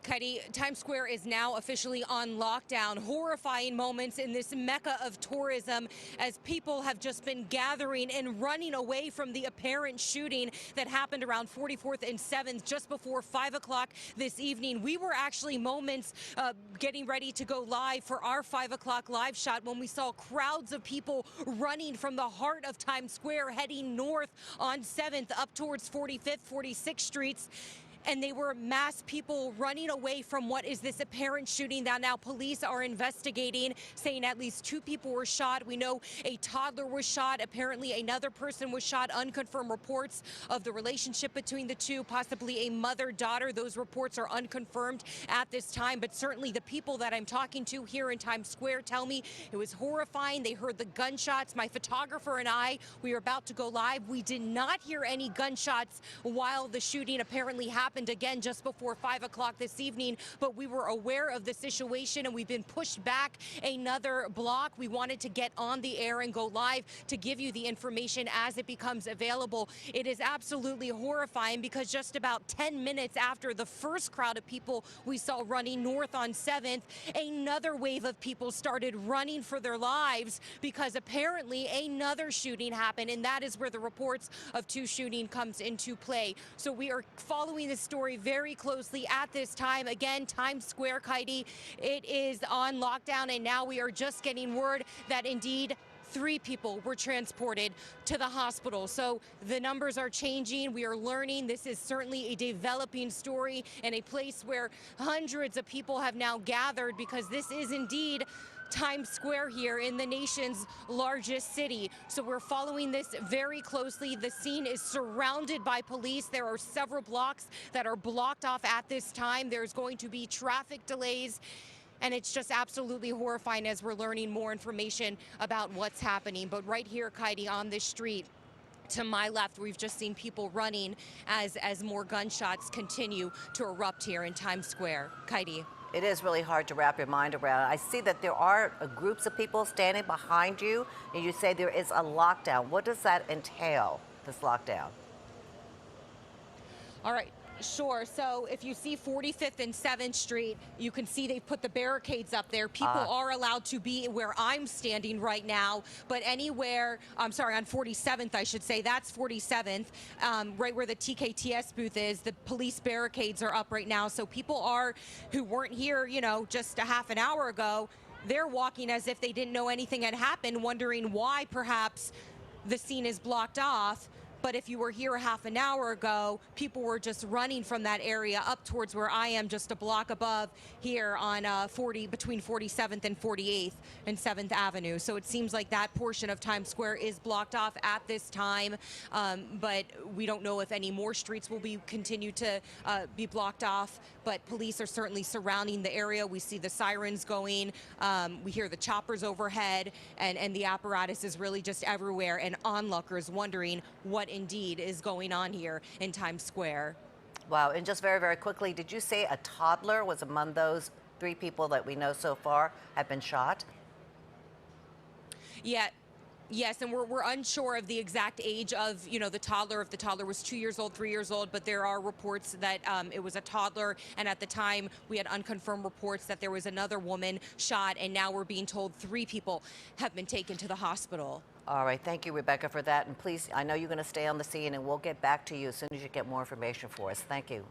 Katie, Times Square is now officially on lockdown. Horrifying moments in this mecca of tourism as people have just been gathering and running away from the apparent shooting that happened around 44th and 7th just before 5 o'clock this evening. We were actually moments getting ready to go live for our 5 o'clock live shot when we saw crowds of people running from the heart of Times Square heading north on 7th up towards 45th, 46th Streets. And they were mass people running away from what is this apparent shooting that now police are investigating, saying at least 2 people were shot. We know a toddler was shot. Apparently another person was shot. Unconfirmed reports of the relationship between the two, possibly a mother-daughter. Those reports are unconfirmed at this time, but certainly the people that I'm talking to here in Times Square tell me it was horrifying. They heard the gunshots. My photographer and I, we were about to go live. We did not hear any gunshots while the shooting apparently happened again just before 5 o'clock this evening, but we were aware of the situation and we've been pushed back another block. We wanted to get on the air and go live to give you the information as it becomes available. It is absolutely horrifying because just about 10 minutes after the first crowd of people we saw running north on 7th, another wave of people started running for their lives because apparently another shooting happened, and that is where the reports of 2 shooting comes into play. So we are following this story very closely at this time. Again, Times Square, Kaidi, it is on lockdown, and now we are just getting word that indeed 3 people were transported to the hospital. So the numbers are changing. We are learning. This is certainly a developing story and a place where hundreds of people have now gathered because this is indeed Times Square here in the nation's largest city. So we're following this very closely. The scene is surrounded by police. There are several blocks that are blocked off at this time. There's going to be traffic delays. And it's just absolutely horrifying as we're learning more information about what's happening. But right here, Kaidi, on this street, to my left, we've just seen people running as more gunshots continue to erupt here in Times Square. Kaidi. It is really hard to wrap your mind around. I see that there are groups of people standing behind you, and you say there is a lockdown. What does that entail, this lockdown? All right. Sure. So if you see 45th and 7th Street, you can see they've put the barricades up there. People are allowed to be where I'm standing right now, but anywhere, I'm sorry, on 47th, I should say, that's 47th, right where the TKTS booth is, the police barricades are up right now. So people who weren't here, just a half an hour ago, they're walking as if they didn't know anything had happened, wondering why perhaps the scene is blocked off. But if you were here a half an hour ago, people were just running from that area up towards where I am, just a block above here on between 47th and 48th and 7th Avenue. So it seems like that portion of Times Square is blocked off at this time. But we don't know if any more streets will continue to be blocked off. But police are certainly surrounding the area. We see the sirens going. We hear the choppers overhead, and the apparatus is really just everywhere. And onlookers wondering what indeed is going on here in Times Square. Wow, and just very, very quickly, did you say a toddler was among those 3 people that we know so far have been shot? Yeah. Yes, and we're unsure of the exact age of, the toddler, if the toddler was 2 years old, 3 years old, but there are reports that it was a toddler, and at the time we had unconfirmed reports that there was another woman shot, and now we're being told 3 people have been taken to the hospital. All right, thank you, Rebecca, for that. And please, I know you're going to stay on the scene, and we'll get back to you as soon as you get more information for us. Thank you.